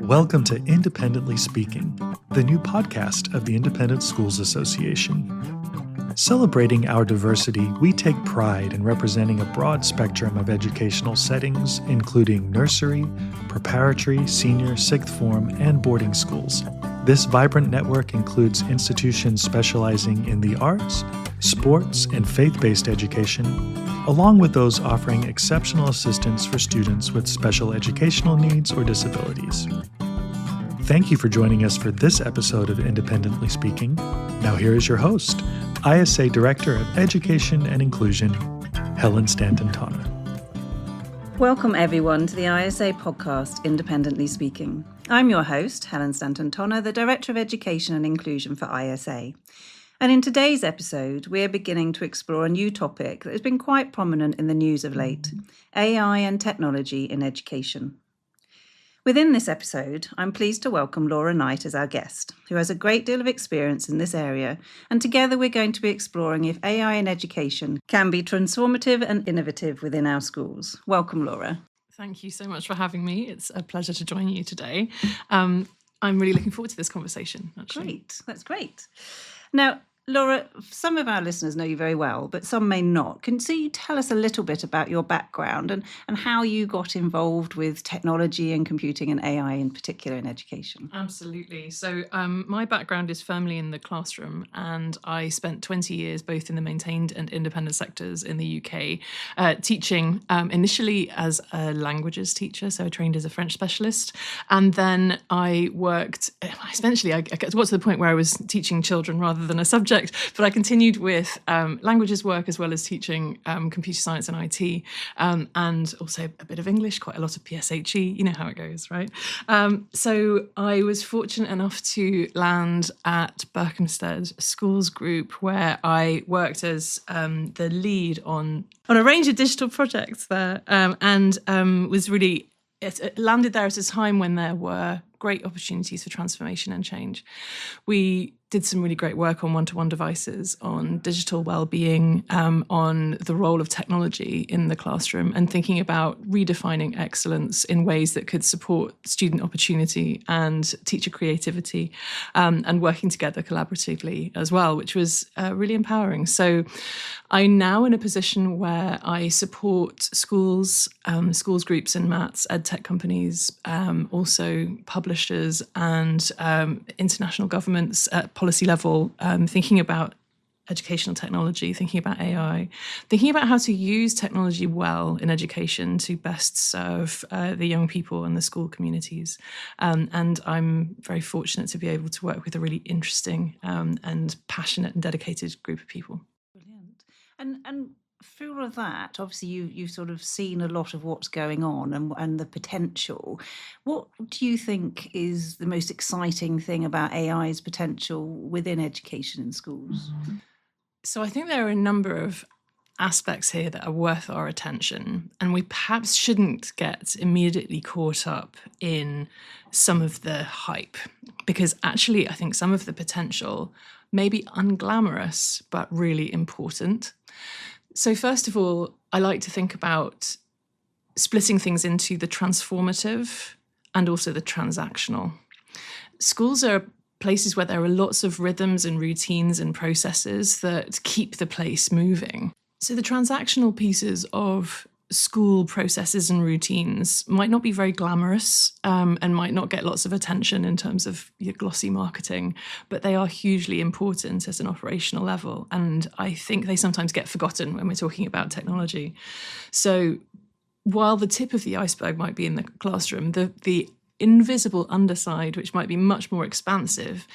Welcome to Independently Speaking, the new podcast of the Independent Schools Association. Celebrating our diversity, we take pride in representing a broad spectrum of educational settings, including nursery, preparatory, senior, sixth form, and boarding schools. This vibrant network includes institutions specializing in the arts, sports, and faith-based education, along with those offering exceptional assistance for students with special educational needs or disabilities. Thank you for joining us for this episode of Independently Speaking. Now here is your host, ISA Director of Education and Inclusion, Helen Stanton-Tonna. Welcome everyone to the ISA podcast, Independently Speaking. I'm your host, Helen Stanton-Tonna, the Director of Education and Inclusion for ISA. And in today's episode, we're beginning to explore a new topic that has been quite prominent in the news of late, AI and technology in education. Within this episode, I'm pleased to welcome Laura Knight as our guest, who has a great deal of experience in this area, and together we're going to be exploring if AI in education can be transformative and innovative within our schools. Welcome, Laura. Thank you so much for having me. It's a pleasure to join you today. I'm really looking forward to this conversation, actually. Great, that's great. Now, Laura, some of our listeners know you very well, but some may not. Can you tell us a little bit about your background and how you got involved with technology and computing and AI in particular in education? Absolutely. So my background is firmly in the classroom, and I spent 20 years both in the maintained and independent sectors in the UK, teaching initially as a languages teacher, so I trained as a French specialist, and then I worked, essentially I got to the point where I was teaching children rather than a subject. But I continued with languages work as well as teaching computer science and IT, and also a bit of English, quite a lot of PSHE, you know how it goes, right? So I was fortunate enough to land at Berkhamsted Schools Group, where I worked as the lead on a range of digital projects there, and was really, it landed there at a time when there were great opportunities for transformation and change. We did some really great work on one-to-one devices, on digital well-being, on the role of technology in the classroom, and thinking about redefining excellence in ways that could support student opportunity and teacher creativity, and working together collaboratively as well, which was really empowering. So I'm now in a position where I support schools, schools groups and maths, ed tech companies, also publishers and international governments at policy level, thinking about educational technology, thinking about AI, thinking about how to use technology well in education to best serve the young people and the school communities. And I'm very fortunate to be able to work with a really interesting and passionate and dedicated group of people. Brilliant. And through all of that, obviously you've sort of seen a lot of what's going on and the potential. What do you think is the most exciting thing about AI's potential within education in schools? So I think there are a number of aspects here that are worth our attention, and we perhaps shouldn't get immediately caught up in some of the hype, because actually I think some of the potential may be unglamorous but really important. So first of all, I like to think about splitting things into the transformative and also the transactional. Schools are places where there are lots of rhythms and routines and processes that keep the place moving. So the transactional pieces of school processes and routines might not be very glamorous, and might not get lots of attention in terms of your glossy marketing, but they are hugely important at an operational level. And I think they sometimes get forgotten when we're talking about technology. So while the tip of the iceberg might be in the classroom, the invisible underside, which might be much more expansive,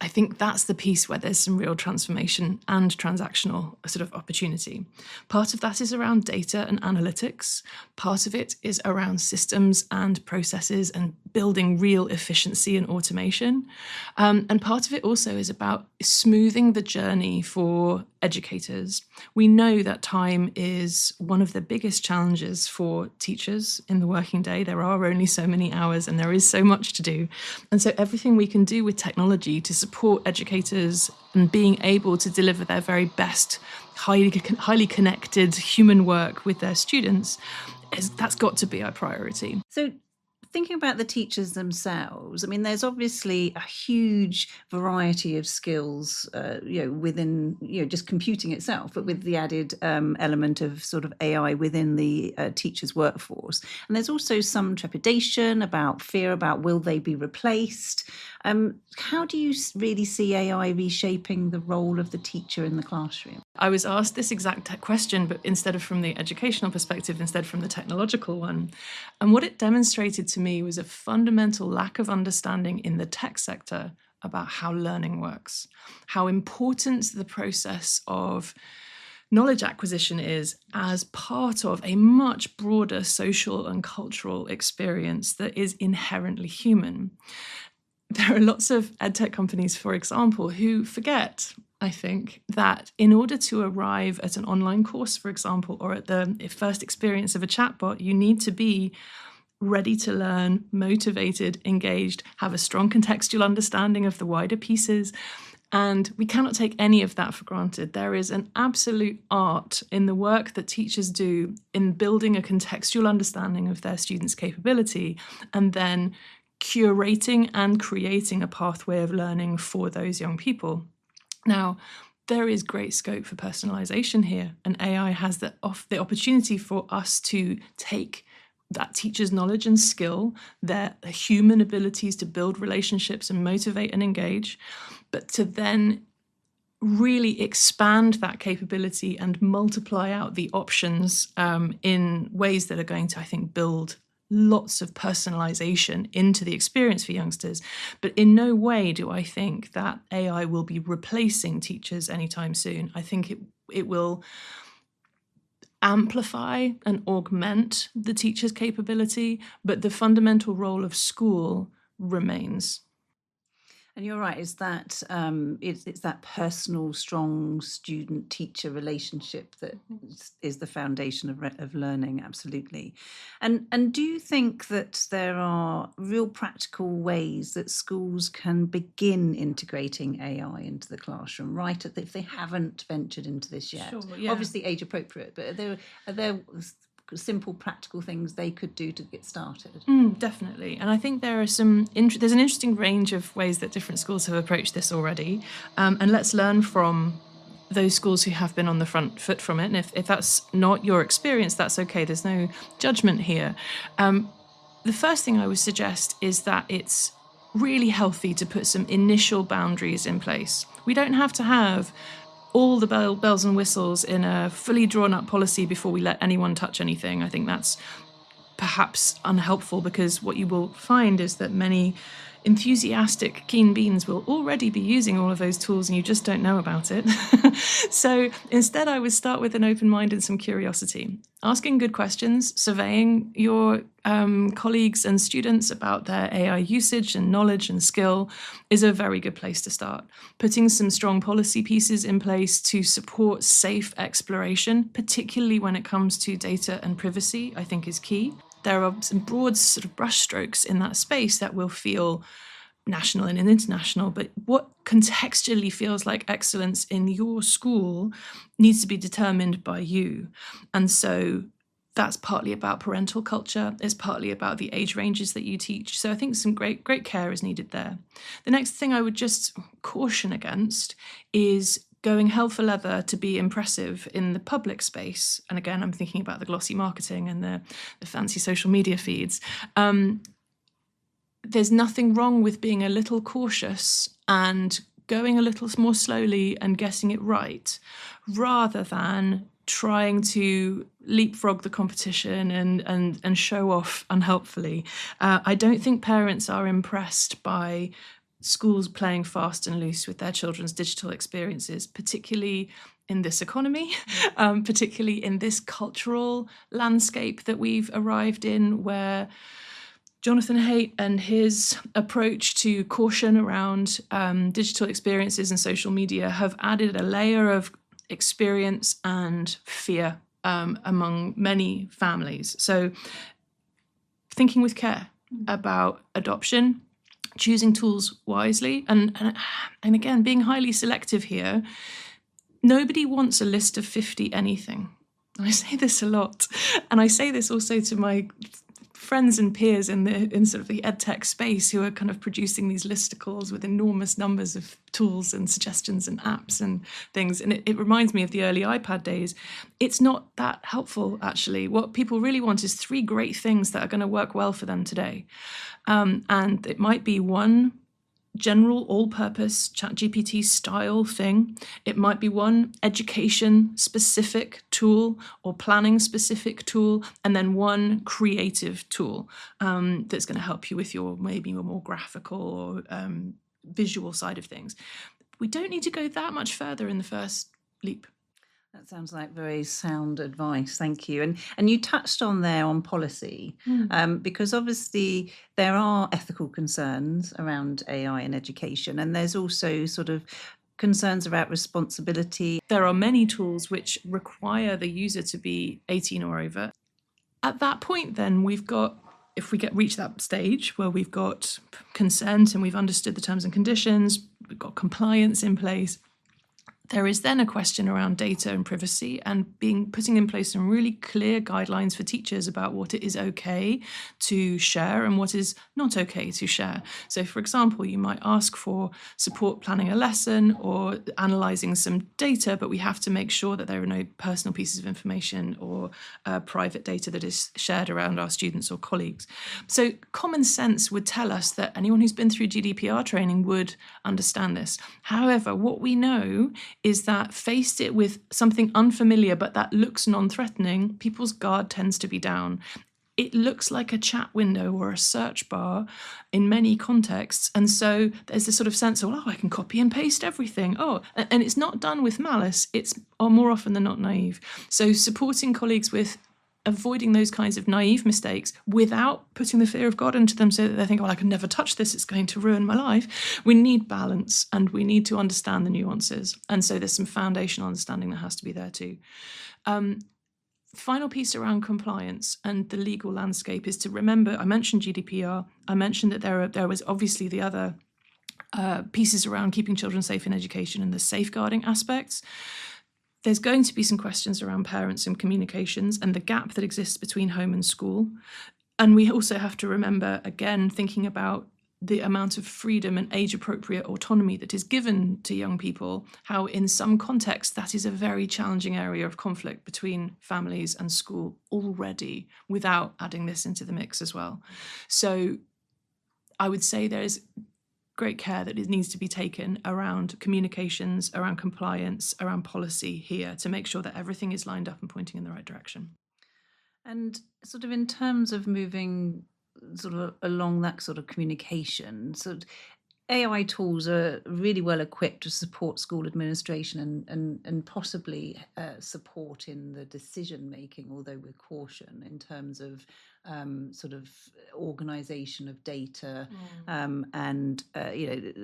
I think that's the piece where there's some real transformation and transactional sort of opportunity. Part of that is around data and analytics. Part of it is around systems and processes and building real efficiency and automation. And part of it also is about smoothing the journey for educators. We know that time is one of the biggest challenges for teachers in the working day. There are only so many hours and there is so much to do. And so everything we can do with technology to support educators and being able to deliver their very best, highly connected human work with their students, that's got to be our priority. So thinking about the teachers themselves, I mean, there's obviously a huge variety of skills, within, just computing itself, but with the added element of sort of AI within the teacher's workforce. And there's also some trepidation about fear about will they be replaced? How do you really see AI reshaping the role of the teacher in the classroom? I was asked this exact question, but instead of from the educational perspective, instead from the technological one. And what it demonstrated to me was a fundamental lack of understanding in the tech sector about how learning works, how important the process of knowledge acquisition is as part of a much broader social and cultural experience that is inherently human. There are lots of edtech companies, for example, who forget, I think, that in order to arrive at an online course, for example, or at the first experience of a chatbot, you need to be ready to learn, motivated, engaged, have a strong contextual understanding of the wider pieces. And we cannot take any of that for granted. There is an absolute art in the work that teachers do in building a contextual understanding of their students' capability and then curating and creating a pathway of learning for those young people. Now, there is great scope for personalization here, and AI has the opportunity for us to take that teacher's knowledge and skill, their human abilities to build relationships and motivate and engage, but to then really expand that capability and multiply out the options in ways that are going to, I think, build lots of personalization into the experience for youngsters. But in no way do I think that AI will be replacing teachers anytime soon. I think it will amplify and augment the teacher's capability, but the fundamental role of school remains. And you're right, it's that it's that personal, strong student-teacher relationship that is the foundation of learning, absolutely. And do you think that there are real practical ways that schools can begin integrating AI into the classroom, right? If they haven't ventured into this yet? Sure, yeah. Obviously age appropriate, but are there simple practical things they could do to get started? Definitely. And I think there are there's an interesting range of ways that different schools have approached this already. And let's learn from those schools who have been on the front foot from it. And if that's not your experience, that's okay. There's no judgment here. The first thing I would suggest is that it's really healthy to put some initial boundaries in place. We don't have to have all the bells and whistles in a fully drawn up policy before we let anyone touch anything. I think that's perhaps unhelpful, because what you will find is that many enthusiastic keen beans will already be using all of those tools and you just don't know about it. So instead, I would start with an open mind and some curiosity, asking good questions, surveying your colleagues and students about their AI usage and knowledge and skill is a very good place to start. Putting some strong policy pieces in place to support safe exploration, particularly when it comes to data and privacy, I think is key. There are some broad sort of brushstrokes in that space that will feel national and international, but what contextually feels like excellence in your school needs to be determined by you. And so that's partly about parental culture. It's partly about the age ranges that you teach. So I think some great care is needed there. The next thing I would just caution against is going hell for leather to be impressive in the public space. And again, I'm thinking about the glossy marketing and the fancy social media feeds. There's nothing wrong with being a little cautious and going a little more slowly and getting it right, rather than trying to leapfrog the competition and show off unhelpfully. I don't think parents are impressed by schools playing fast and loose with their children's digital experiences, particularly in this economy, particularly in this cultural landscape that we've arrived in, where Jonathan Haidt and his approach to caution around digital experiences and social media have added a layer of experience and fear among many families. So thinking with care about adoption, choosing tools wisely, and again, being highly selective here. Nobody wants a list of 50 anything. I say this a lot, and I say this also to my friends and peers in sort of the edtech space who are kind of producing these listicles with enormous numbers of tools and suggestions and apps and things. And it reminds me of the early iPad days. It's not that helpful, actually. What people really want is 3 great things that are going to work well for them today. And it might be one general all-purpose ChatGPT style thing. It might be one education-specific tool or planning-specific tool, and then one creative tool that's going to help you with your more graphical or visual side of things. We don't need to go that much further in the first leap. That sounds like very sound advice. Thank you. And you touched on there on policy, because obviously there are ethical concerns around AI in education, and there's also sort of concerns about responsibility. There are many tools which require the user to be 18 or over. At that point, then, if we reach that stage where we've got consent and we've understood the terms and conditions, we've got compliance in place, there is then a question around data and privacy and putting in place some really clear guidelines for teachers about what it is okay to share and what is not okay to share. So, for example, you might ask for support planning a lesson or analysing some data, but we have to make sure that there are no personal pieces of information or private data that is shared around our students or colleagues. So common sense would tell us that anyone who's been through GDPR training would understand this. However, what we know is that faced it with something unfamiliar but that looks non-threatening, people's guard tends to be down. It looks like a chat window or a search bar in many contexts. And so there's this sort of sense of, I can copy and paste everything. And it's not done with malice. It's more often than not naive. So supporting colleagues with avoiding those kinds of naive mistakes without putting the fear of God into them so that they think, I can never touch this, it's going to ruin my life. We need balance and we need to understand the nuances. And so there's some foundational understanding that has to be there too. Final piece around compliance and the legal landscape is to remember, I mentioned GDPR, I mentioned that there was obviously the other pieces around keeping children safe in education and the safeguarding aspects. There's going to be some questions around parents and communications and the gap that exists between home and school. And we also have to remember, again, thinking about the amount of freedom and age-appropriate autonomy that is given to young people, how in some contexts that is a very challenging area of conflict between families and school already, without adding this into the mix as well. So I would say there is great care that it needs to be taken around communications, around compliance, around policy here to make sure that everything is lined up and pointing in the right direction. And sort of in terms of moving sort of along that sort of communication, so AI tools are really well equipped to support school administration and possibly support in the decision making, although with caution in terms of sort of organisation of data and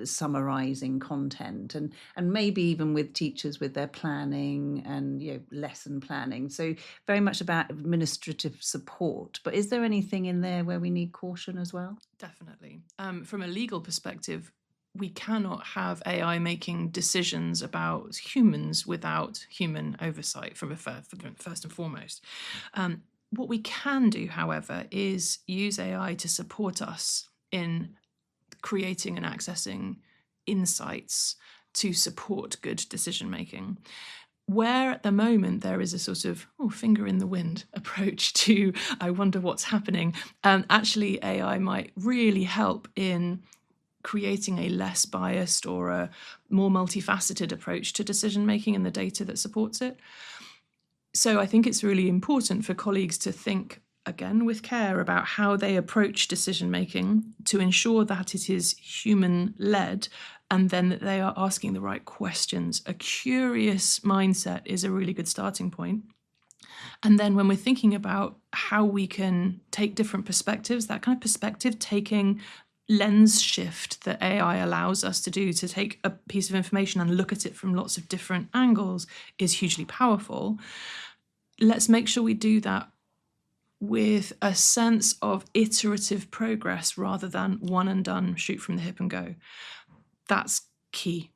summarising content and maybe even with teachers with their planning and lesson planning. So very much about administrative support. But is there anything in there where we need caution as well? Definitely. From a legal perspective, we cannot have AI making decisions about humans without human oversight first and foremost. What we can do, however, is use AI to support us in creating and accessing insights to support good decision making. Where at the moment there is a sort of finger in the wind approach to, I wonder what's happening, actually AI might really help in creating a less biased or a more multifaceted approach to decision making and the data that supports it. So I think it's really important for colleagues to think, again, with care about how they approach decision making to ensure that it is human-led and then that they are asking the right questions. A curious mindset is a really good starting point. And then when we're thinking about how we can take different perspectives, that kind of perspective taking lens shift that AI allows us to do to take a piece of information and look at it from lots of different angles is hugely powerful. Let's make sure we do that with a sense of iterative progress rather than one and done, shoot from the hip and go. That's key.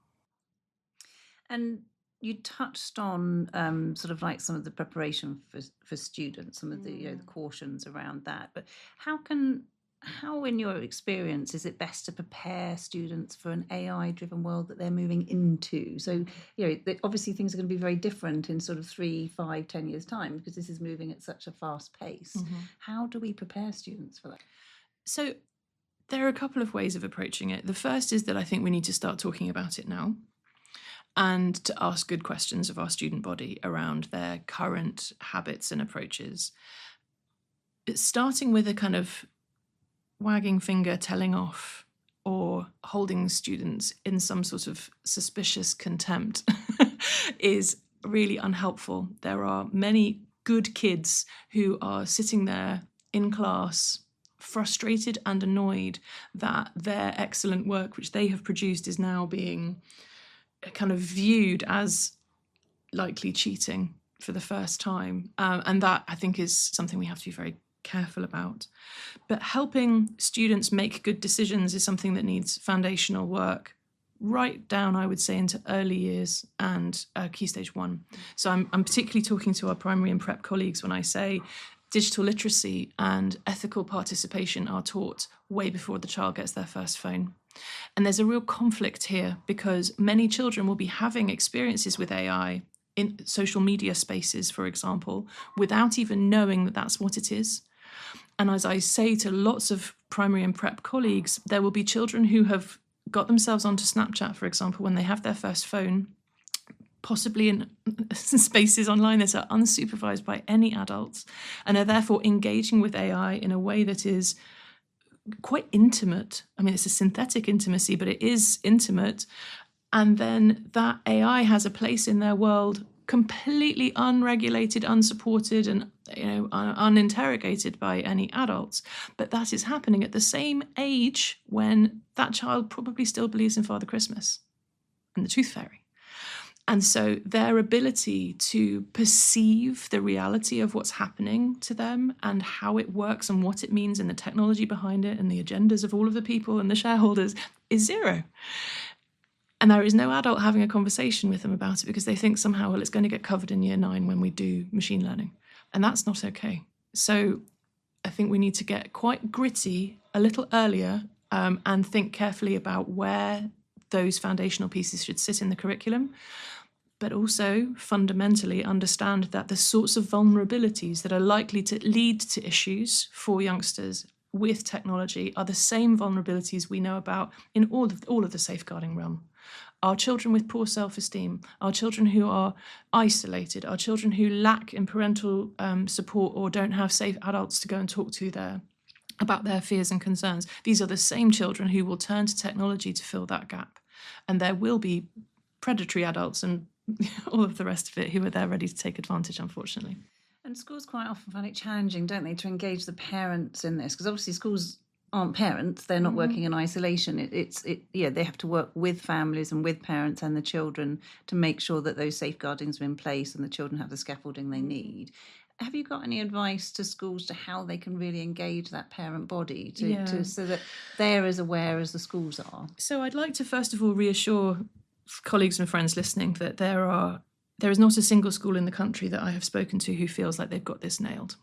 And You touched on sort of like some of the preparation for students, some of the the cautions around that. But how in your experience is it best to prepare students for an AI-driven world that they're moving into? So obviously things are going to be very different in sort of 3, 5, 10 years time because this is moving at such a fast pace. How do we prepare students for that? So there are a couple of ways of approaching it. The first is that I think we need to start talking about it now, and to ask good questions of our student body around their current habits and approaches. It's starting with a kind of wagging finger telling off or holding students in some sort of suspicious contempt is really unhelpful. There are many good kids who are sitting there in class frustrated and annoyed that their excellent work which they have produced is now being kind of viewed as likely cheating for the first time. And that, I think, is something we have to be very careful about. But helping students make good decisions is something that needs foundational work right down, I would say, into early years and Key Stage 1. So I'm particularly talking to our primary and prep colleagues when I say digital literacy and ethical participation are taught way before the child gets their first phone. And there's a real conflict here because many children will be having experiences with AI in social media spaces, for example, without even knowing that that's what it is. And as I say to lots of primary and prep colleagues, there will be children who have got themselves onto Snapchat, for example, when they have their first phone, possibly in spaces online that are unsupervised by any adults, and are therefore engaging with AI in a way that is quite intimate. I mean, it's a synthetic intimacy, but it is intimate. And then that AI has a place in their world completely unregulated, unsupported, and uninterrogated by any adults. But that is happening at the same age when that child probably still believes in Father Christmas and the Tooth Fairy. And so their ability to perceive the reality of what's happening to them and how it works and what it means and the technology behind it and the agendas of all of the people and the shareholders is zero. And there is no adult having a conversation with them about it because they think somehow, well, it's going to get covered in year 9 when we do machine learning. And that's not okay. So I think we need to get quite gritty a little earlier and think carefully about where those foundational pieces should sit in the curriculum, but also fundamentally understand that the sorts of vulnerabilities that are likely to lead to issues for youngsters with technology are the same vulnerabilities we know about in all of the safeguarding realm. Our children with poor self-esteem, our children who are isolated, our children who lack in parental support or don't have safe adults to go and talk to there about their fears and concerns. These are the same children who will turn to technology to fill that gap. And there will be predatory adults and all of the rest of it who are there ready to take advantage, unfortunately. And schools quite often find it challenging, don't they, to engage the parents in this? Because obviously schools aren't parents; they're not working in isolation. They have to work with families and with parents and the children to make sure that those safeguardings are in place and the children have the scaffolding they need. Have you got any advice to schools to how they can really engage that parent body so that they're as aware as the schools are? So I'd like to first of all reassure colleagues and friends listening that there is not a single school in the country that I have spoken to who feels like they've got this nailed.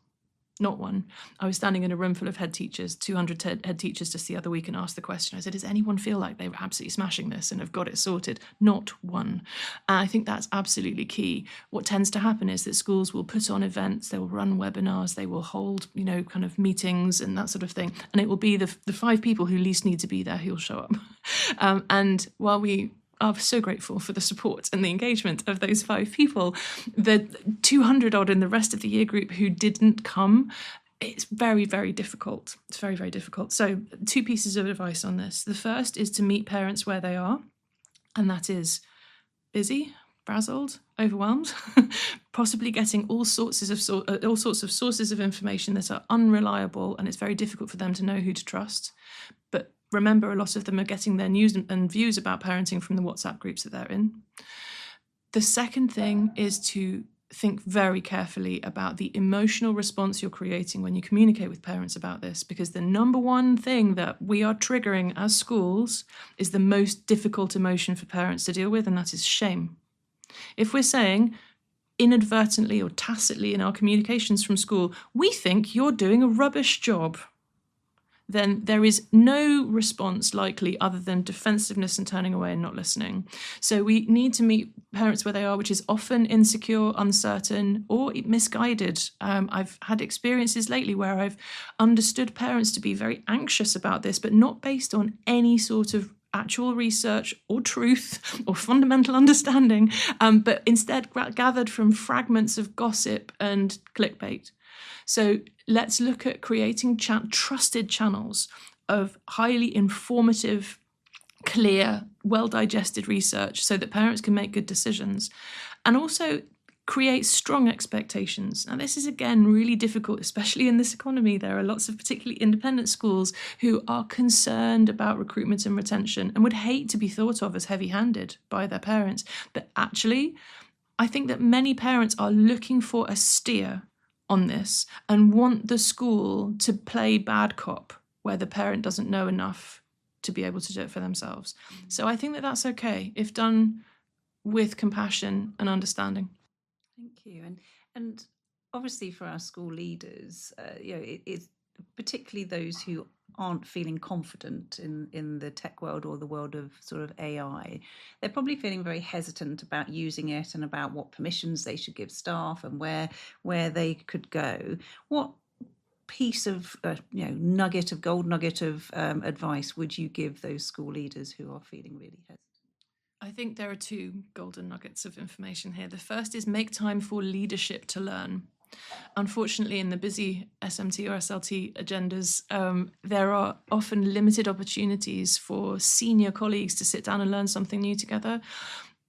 Not one. I was standing in a room full of head teachers, 200 head teachers just the other week, and asked the question. I said, does anyone feel like they were absolutely smashing this and have got it sorted? Not one. And I think that's absolutely key. What tends to happen is that schools will put on events, they will run webinars, they will hold, kind of meetings and that sort of thing. And it will be the 5 people who least need to be there who'll show up. And while we are so grateful for the support and the engagement of those 5 people, the 200 odd in the rest of the year group who didn't come, it's very, very difficult. It's very, very difficult. So 2 pieces of advice on this. The first is to meet parents where they are, and that is busy, frazzled, overwhelmed, possibly getting all sorts of sources of information that are unreliable, and it's very difficult for them to know who to trust. But remember, a lot of them are getting their news and views about parenting from the WhatsApp groups that they're in. The second thing is to think very carefully about the emotional response you're creating when you communicate with parents about this, because the number one thing that we are triggering as schools is the most difficult emotion for parents to deal with, and that is shame. If we're saying inadvertently or tacitly in our communications from school, we think you're doing a rubbish job, then there is no response likely other than defensiveness and turning away and not listening. So we need to meet parents where they are, which is often insecure, uncertain, or misguided. I've had experiences lately where I've understood parents to be very anxious about this, but not based on any sort of actual research or truth or fundamental understanding, but instead gathered from fragments of gossip and clickbait. So let's look at creating trusted channels of highly informative, clear, well-digested research so that parents can make good decisions, and also create strong expectations. Now, this is, again, really difficult, especially in this economy. There are lots of particularly independent schools who are concerned about recruitment and retention and would hate to be thought of as heavy-handed by their parents. But actually, I think that many parents are looking for a steer on this and want the school to play bad cop where the parent doesn't know enough to be able to do it for themselves. So I think that that's okay if done with compassion and understanding. Thank you. And obviously for our school leaders, it's particularly those who aren't feeling confident in the tech world or the world of sort of AI. They're probably feeling very hesitant about using it and about what permissions they should give staff and where they could go. What piece of gold nugget of advice would you give those school leaders who are feeling really hesitant? I think there are two golden nuggets of information here. The first is make time for leadership to learn. Unfortunately, in the busy SMT or SLT agendas, there are often limited opportunities for senior colleagues to sit down and learn something new together.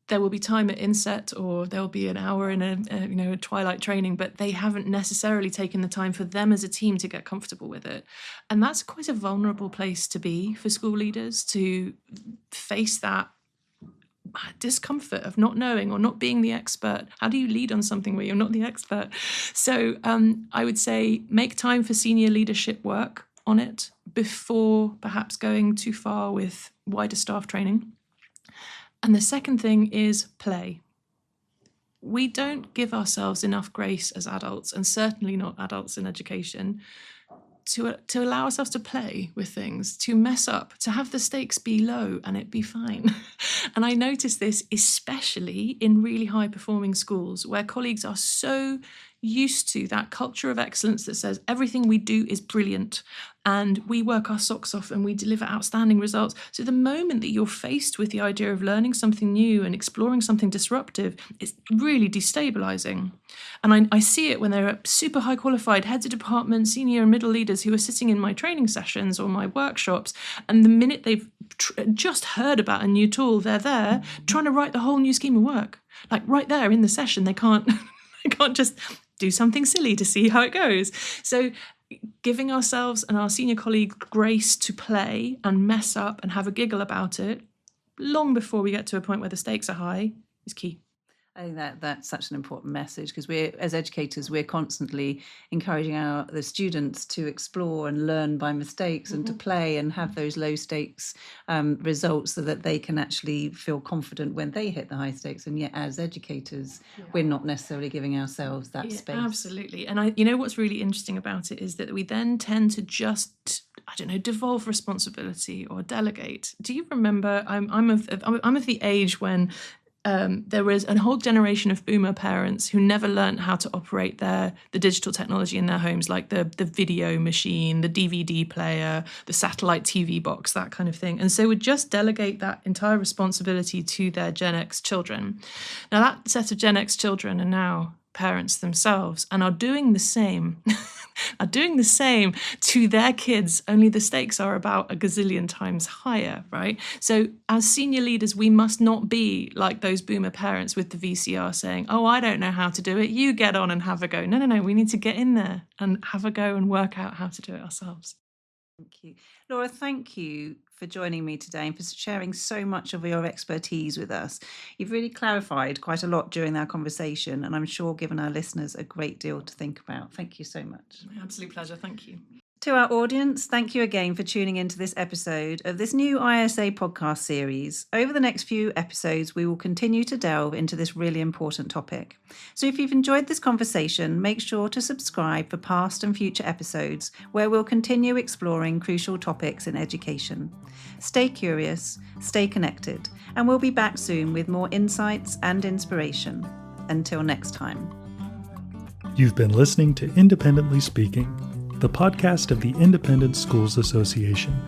There will be time at inset, or there'll be an hour in a twilight training, but they haven't necessarily taken the time for them as a team to get comfortable with it. And that's quite a vulnerable place to be for school leaders, to face that discomfort of not knowing or not being the expert. How do you lead on something where you're not the expert? So I would say make time for senior leadership work on it before perhaps going too far with wider staff training. And the second thing is play. We don't give ourselves enough grace as adults, and certainly not adults in education, to allow ourselves to play with things, to mess up, to have the stakes be low and it be fine. And I notice this especially in really high-performing schools where colleagues are so used to that culture of excellence that says everything we do is brilliant and we work our socks off and we deliver outstanding results. So the moment that you're faced with the idea of learning something new and exploring something disruptive, it's really destabilizing. And I see it when there are super high qualified heads of department, senior and middle leaders who are sitting in my training sessions or my workshops, and the minute they've just heard about a new tool, they're there trying to write the whole new scheme of work. Like right there in the session, they can't just do something silly to see how it goes. So giving ourselves and our senior colleague grace to play and mess up and have a giggle about it long before we get to a point where the stakes are high is key. I think that's such an important message, because as educators, we're constantly encouraging the students to explore and learn by mistakes and to play and have those low stakes results so that they can actually feel confident when they hit the high stakes. And yet as educators, we're not necessarily giving ourselves that space. Absolutely. And what's really interesting about it is that we then tend to just devolve responsibility or delegate. Do you remember? I'm of the age when there was a whole generation of boomer parents who never learned how to operate the digital technology in their homes, like the video machine, the DVD player, the satellite TV box, that kind of thing. And so would just delegate that entire responsibility to their Gen X children. Now that set of Gen X children are now parents themselves and are doing the same to their kids, only the stakes are about a gazillion times higher, right? So as senior leaders, we must not be like those boomer parents with the VCR saying, oh, I don't know how to do it, you get on and have a go. No, we need to get in there and have a go and work out how to do it ourselves. Thank you. Laura, thank you for joining me today and for sharing so much of your expertise with us. You've really clarified quite a lot during our conversation, and I'm sure given our listeners a great deal to think about. Thank you so much. My absolute pleasure. Thank you. To our audience, thank you again for tuning into this episode of this new ISA podcast series. Over the next few episodes, we will continue to delve into this really important topic. So if you've enjoyed this conversation, make sure to subscribe for past and future episodes where we'll continue exploring crucial topics in education. Stay curious, stay connected, and we'll be back soon with more insights and inspiration. Until next time. You've been listening to Independently Speaking, the podcast of the Independent Schools Association.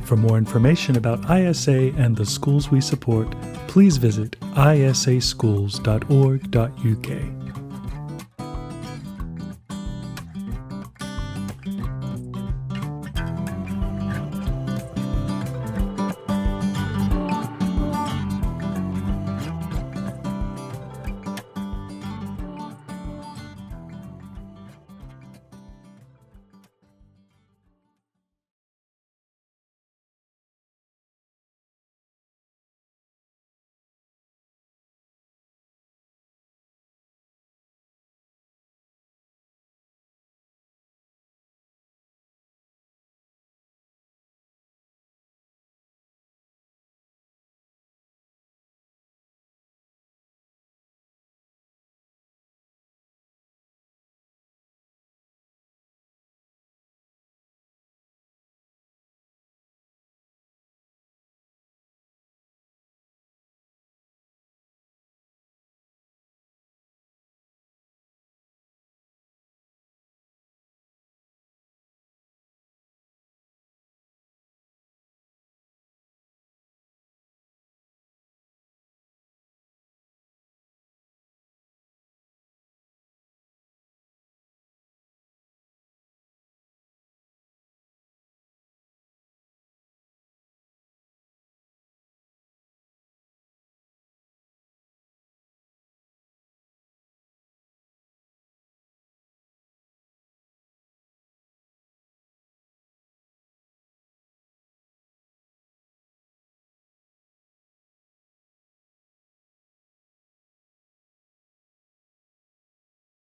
For more information about ISA and the schools we support, please visit isaschools.org.uk.